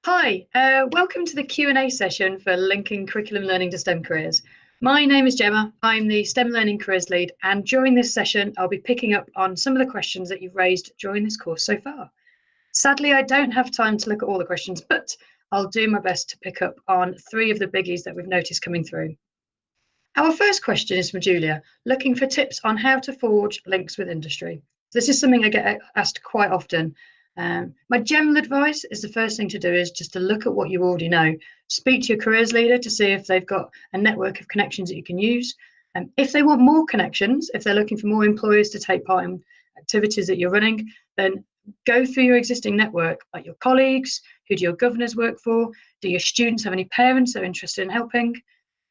Hi, welcome to the Q&A session for linking curriculum learning to STEM careers. My name is Gemma, I'm the STEM Learning Careers Lead, and during this session I'll be picking up on some of the questions that you've raised during this course so far. Sadly, I don't have time to look at all the questions, but I'll do my best to pick up on three of the biggies that we've noticed coming through. Our first question is from Julia, looking for tips on how to forge links with industry. This is something I get asked quite often. My general advice is the first thing to do is just to look at what you already know. Speak to your careers leader to see if they've got a network of connections that you can use. If they want more connections, if they're looking for more employers to take part in activities that you're running, then go through your existing network, like your colleagues. Who do your governors work for? Do your students have any parents that are interested in helping?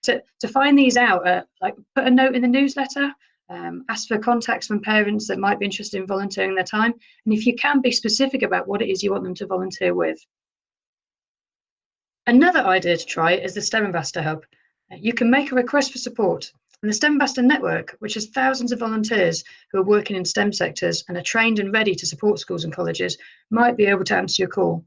To find these out, like put a note in the newsletter. Ask for contacts from parents that might be interested in volunteering their time. And if you can, be specific about what it is you want them to volunteer with. Another idea to try is the STEM Ambassador Hub. You can make a request for support. And the STEM Ambassador Network, which has thousands of volunteers who are working in STEM sectors and are trained and ready to support schools and colleges, might be able to answer your call.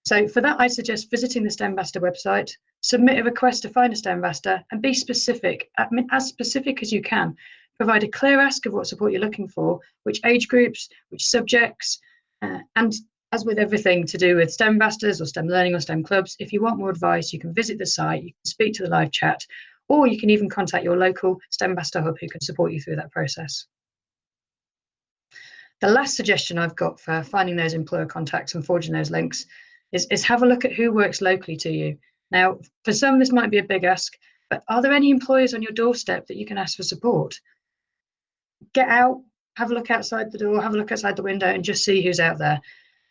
So for that, I suggest visiting the STEM Ambassador website, submit a request to find a STEM Ambassador, and be specific, as specific as you can. Provide a clear ask of what support you're looking for, which age groups, which subjects, and as with everything to do with STEM ambassadors or STEM learning or STEM clubs, if you want more advice, you can visit the site, you can speak to the live chat, or you can even contact your local STEM Ambassador Hub who can support you through that process. The last suggestion I've got for finding those employer contacts and forging those links is have a look at who works locally to you. Now, for some, this might be a big ask, but are there any employers on your doorstep that you can ask for support? Get out, have a look outside the door, have a look outside the window and just see who's out there.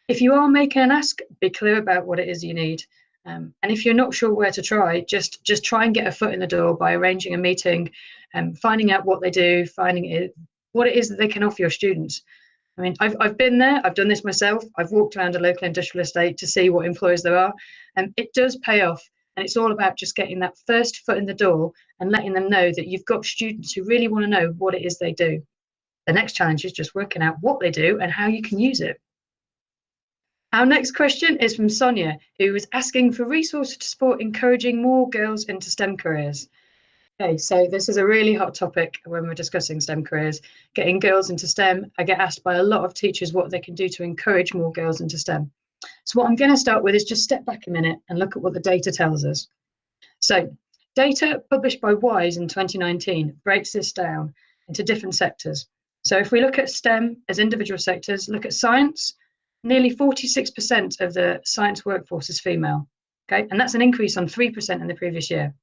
If you are making an ask, be clear about what it is you need. And if you're not sure where to try, just try and get a foot in the door by arranging a meeting, finding out what they do, what it is that they can offer your students. I mean, I've been there, I've done this myself. I've walked around a local industrial estate to see what employers there are, and it does pay off. And it's all about just getting that first foot in the door and letting them know that you've got students who really want to know what it is they do. The next challenge is just working out what they do and how you can use it. Our next question is from Sonia, who is asking for resources to support encouraging more girls into STEM careers. Okay, so this is a really hot topic when we're discussing STEM careers. Getting girls into STEM, I get asked by a lot of teachers what they can do to encourage more girls into STEM. So what I'm going to start with is just step back a minute and look at what the data tells us. So data published by WISE in 2019 breaks this down into different sectors. So if we look at STEM as individual sectors, look at science, nearly 46% of the science workforce is female, okay? And that's an increase on 3% in the previous year.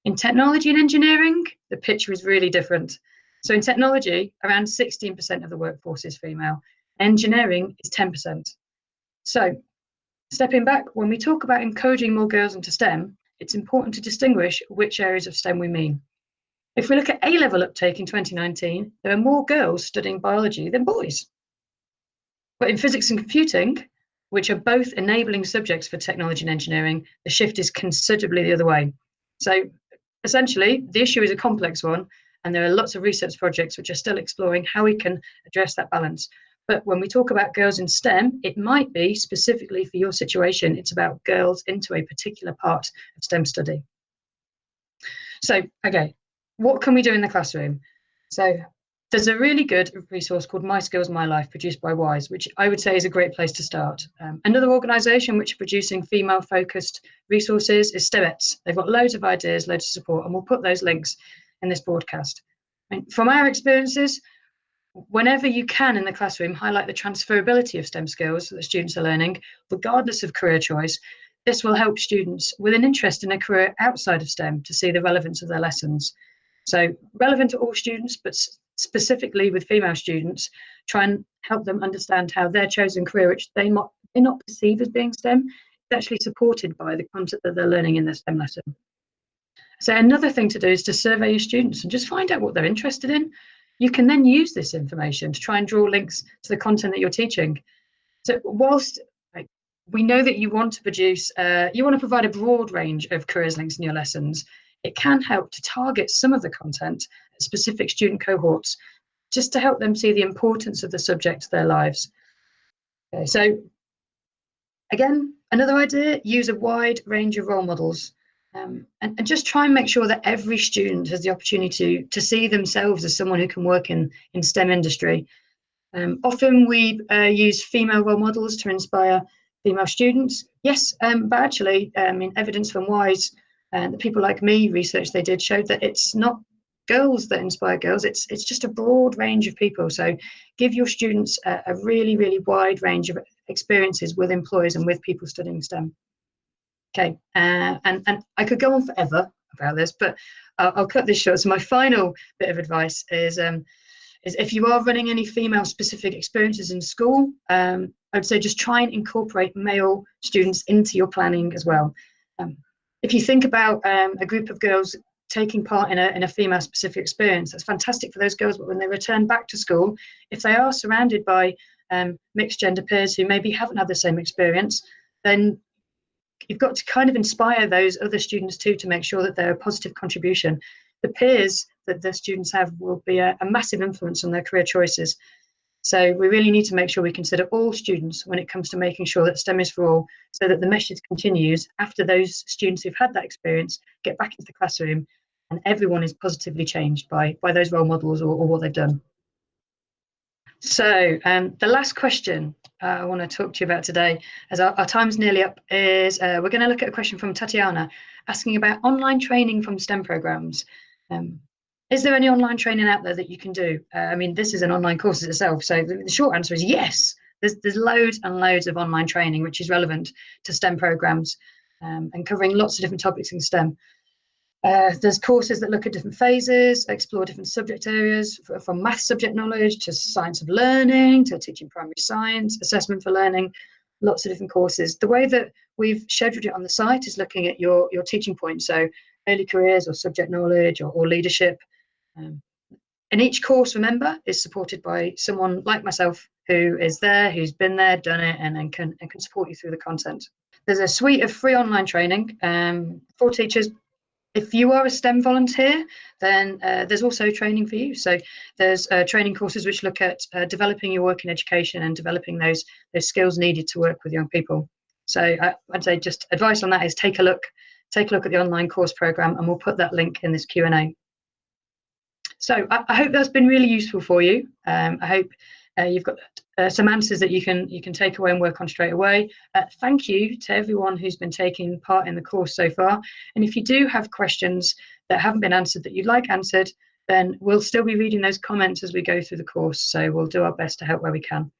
In technology and engineering, the picture is really different. So in technology, around 16% of the workforce is female. Engineering is 10%. So stepping back, when we talk about encouraging more girls into STEM, it's important to distinguish which areas of STEM we mean. If we look at A-level uptake in 2019, there are more girls studying biology than boys. But in physics and computing, which are both enabling subjects for technology and engineering, the shift is considerably the other way. So essentially, the issue is a complex one, and there are lots of research projects which are still exploring how we can address that balance. But when we talk about girls in STEM, it might be specifically for your situation, it's about girls into a particular part of STEM study. So, okay, what can we do in the classroom? So there's a really good resource called My Skills, My Life, produced by WISE, which I would say is a great place to start. Another organisation which is producing female-focused resources is STEMETS. They've got loads of ideas, loads of support, and we'll put those links in this broadcast. And from our experiences, whenever you can in the classroom, highlight the transferability of STEM skills that the students are learning, regardless of career choice. This will help students with an interest in a career outside of STEM to see the relevance of their lessons. So relevant to all students, but specifically with female students, try and help them understand how their chosen career, which they might not perceive as being STEM, is actually supported by the content that they're learning in their STEM lesson. So another thing to do is to survey your students and just find out what they're interested in. You can then use this information to try and draw links to the content that you're teaching. So whilst we know that you want to provide a broad range of careers links in your lessons, it can help to target some of the content at specific student cohorts, just to help them see the importance of the subject to their lives. Okay, so Again, another idea, use a wide range of role models. And just try and make sure that every student has the opportunity to see themselves as someone who can work in STEM industry. Often we use female role models to inspire female students. Yes, but actually, in evidence from WISE, the people like me research they did showed that it's not girls that inspire girls. It's just a broad range of people. So give your students a really, really wide range of experiences with employers and with people studying STEM. Okay, and I could go on forever about this, but I'll cut this short. So my final bit of advice is if you are running any female specific experiences in school, I'd say just try and incorporate male students into your planning as well. If you think about a group of girls taking part in a female specific experience, that's fantastic for those girls, but when they return back to school, if they are surrounded by mixed gender peers who maybe haven't had the same experience, then you've got to kind of inspire those other students too to make sure that they're a positive contribution. The peers that the students have will be a massive influence on their career choices. So we really need to make sure we consider all students when it comes to making sure that STEM is for all, so that the message continues after those students who've had that experience get back into the classroom and everyone is positively changed by those role models or what they've done. So the last question I want to talk to you about today, as our time's nearly up, is we're going to look at a question from Tatiana asking about online training from STEM programs. Is there any online training out there that you can do? I mean, this is an online course itself, so the short answer is yes. There's loads and loads of online training which is relevant to STEM programs and covering lots of different topics in STEM. There's courses that look at different phases, explore different subject areas, from math subject knowledge to science of learning, to teaching primary science, assessment for learning, lots of different courses. The way that we've scheduled it on the site is looking at your teaching points, so early careers or subject knowledge or leadership. And each course, remember, is supported by someone like myself who is there, who's been there, done it, and can support you through the content. There's a suite of free online training for teachers. If you are a STEM volunteer, then there's also training for you. So there's training courses which look at developing your work in education and developing those skills needed to work with young people. So I'd say just advice on that is take a look at the online course program, and we'll put that link in this Q&A. So I hope that's been really useful for you. I hope you've got some answers that you can take away and work on straight away. Thank you to everyone who's been taking part in the course so far. And if you do have questions that haven't been answered that you'd like answered, then we'll still be reading those comments as we go through the course. So we'll do our best to help where we can.